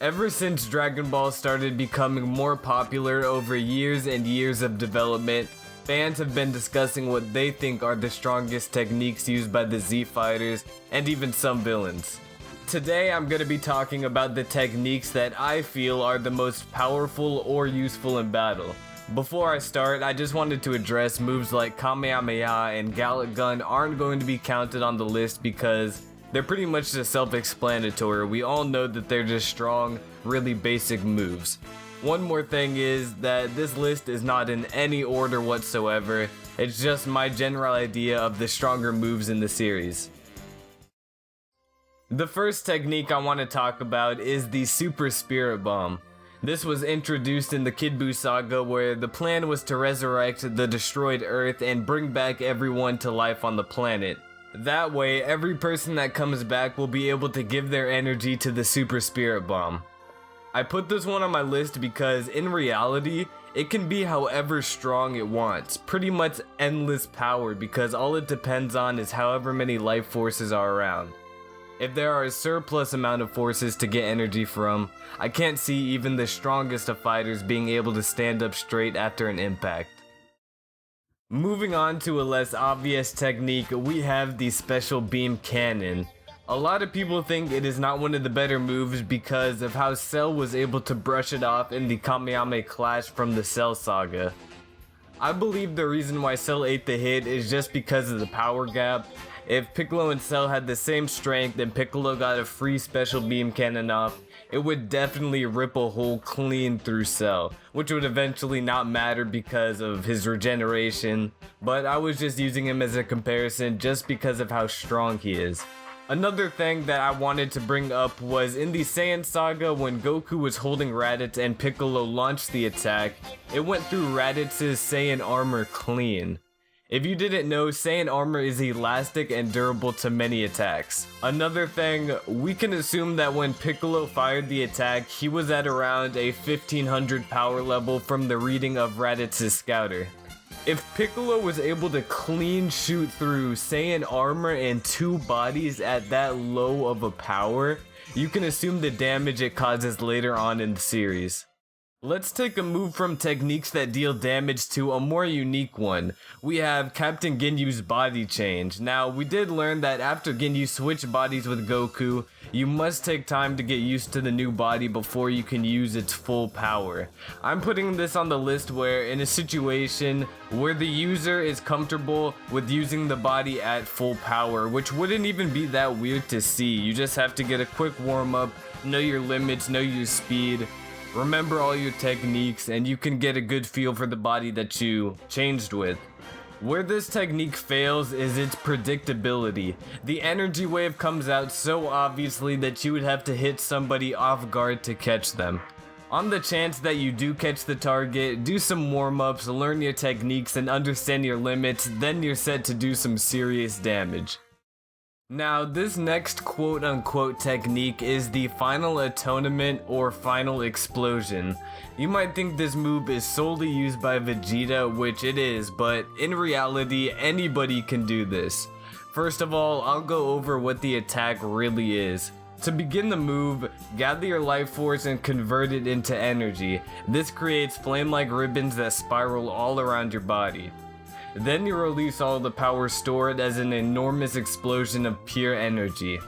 Ever since Dragon Ball started becoming more popular over years and years of development, fans have been discussing what they think are the strongest techniques used by the Z Fighters and even some villains. Today I'm going to be talking about the techniques that I feel are the most powerful or useful in battle. Before I start, I just wanted to address moves like Kamehameha and Gallic Gun aren't going to be counted on the list because they're pretty much just self-explanatory. We all know that they're just strong, really basic moves. One more thing is that this list is not in any order whatsoever. It's just my general idea of the stronger moves in the series. The first technique I want to talk about is the Super Spirit Bomb. This was introduced in the Kid Buu saga where the plan was to resurrect the destroyed Earth and bring back everyone to life on the planet. That way, every person that comes back will be able to give their energy to the Super Spirit Bomb. I put this one on my list because in reality, it can be however strong it wants, pretty much endless power because all it depends on is however many life forces are around. If there are a surplus amount of forces to get energy from, I can't see even the strongest of fighters being able to stand up straight after an impact. Moving on to a less obvious technique, we have the Special Beam Cannon. A lot of people think it is not one of the better moves because of how Cell was able to brush it off in the Kamehameha Clash from the Cell saga. I believe the reason why Cell ate the hit is just because of the power gap. If Piccolo and Cell had the same strength and Piccolo got a free Special Beam Cannon off, it would definitely rip a hole clean through Cell, which would eventually not matter because of his regeneration, but I was just using him as a comparison just because of how strong he is. Another thing that I wanted to bring up was in the Saiyan saga when Goku was holding Raditz and Piccolo launched the attack, it went through Raditz's Saiyan armor clean. If you didn't know, Saiyan armor is elastic and durable to many attacks. Another thing, we can assume that when Piccolo fired the attack, he was at around a 1500 power level from the reading of Raditz's scouter. If Piccolo was able to clean shoot through Saiyan armor and two bodies at that low of a power, you can assume the damage it causes later on in the series. Let's take a move from techniques that deal damage to a more unique one. We have Captain Ginyu's body change. Now, we did learn that after Ginyu switched bodies with Goku, you must take time to get used to the new body before you can use its full power. I'm putting this on the list where in a situation where the user is comfortable with using the body at full power, which wouldn't even be that weird to see. You just have to get a quick warm up, know your limits, know your speed. Remember all your techniques and you can get a good feel for the body that you changed with. Where this technique fails is its predictability. The energy wave comes out so obviously that you would have to hit somebody off guard to catch them. On the chance that you do catch the target, do some warm-ups, learn your techniques and understand your limits, then you're set to do some serious damage. Now, this next quote-unquote technique is the Final Atonement or Final Explosion. You might think this move is solely used by Vegeta, which it is, but in reality, anybody can do this. First of all, I'll go over what the attack really is. To begin the move, gather your life force and convert it into energy. This creates flame-like ribbons that spiral all around your body. Then you release all the power stored as an enormous explosion of pure energy.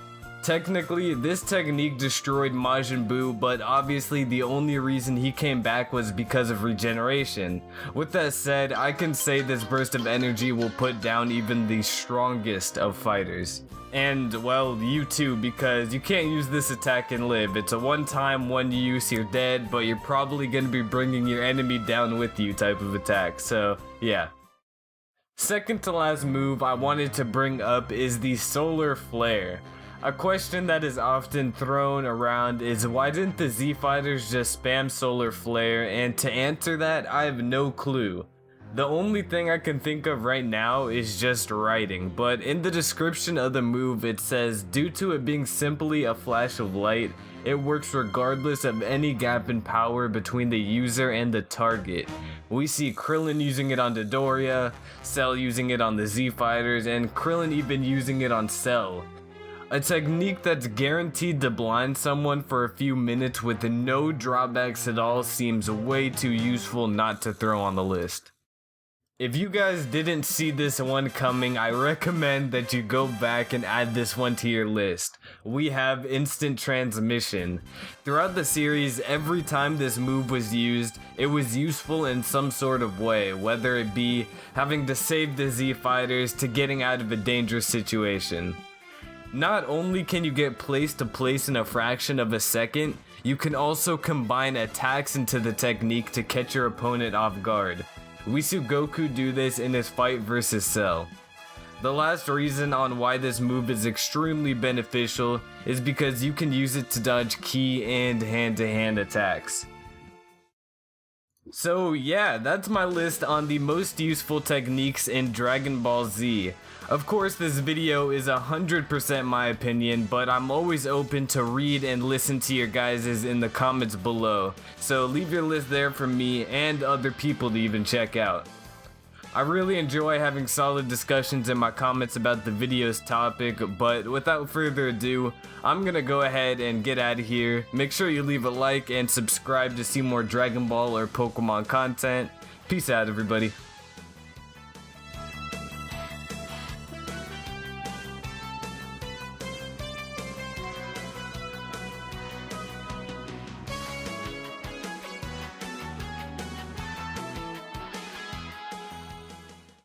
Technically, this technique destroyed Majin Buu, but obviously the only reason he came back was because of regeneration. With that said, I can say this burst of energy will put down even the strongest of fighters. And, well, you too, because you can't use this attack and live. It's a one-time, one use, you're dead, but you're probably gonna be bringing your enemy down with you type of attack, so yeah. Second to last move I wanted to bring up is the Solar Flare. A question that is often thrown around is why didn't the Z Fighters just spam Solar Flare, and to answer that I have no clue. The only thing I can think of right now is just writing, but in the description of the move it says due to it being simply a flash of light, it works regardless of any gap in power between the user and the target. We see Krillin using it on Dodoria, Cell using it on the Z Fighters, and Krillin even using it on Cell. A technique that's guaranteed to blind someone for a few minutes with no drawbacks at all seems way too useful not to throw on the list. If you guys didn't see this one coming, I recommend that you go back and add this one to your list. We have instant transmission. Throughout the series, every time this move was used, it was useful in some sort of way, whether it be having to save the Z fighters to getting out of a dangerous situation. Not only can you get place to place in a fraction of a second, you can also combine attacks into the technique to catch your opponent off guard. We see Goku do this in his fight versus Cell. The last reason on why this move is extremely beneficial is because you can use it to dodge ki and hand-to-hand attacks. So yeah, that's my list on the most useful techniques in Dragon Ball Z. Of course, this video is 100% my opinion, but I'm always open to read and listen to your guys's in the comments below, so leave your list there for me and other people to even check out. I really enjoy having solid discussions in my comments about the video's topic, but without further ado, I'm gonna go ahead and get out of here. Make sure you leave a like and subscribe to see more Dragon Ball or Pokemon content. Peace out, everybody.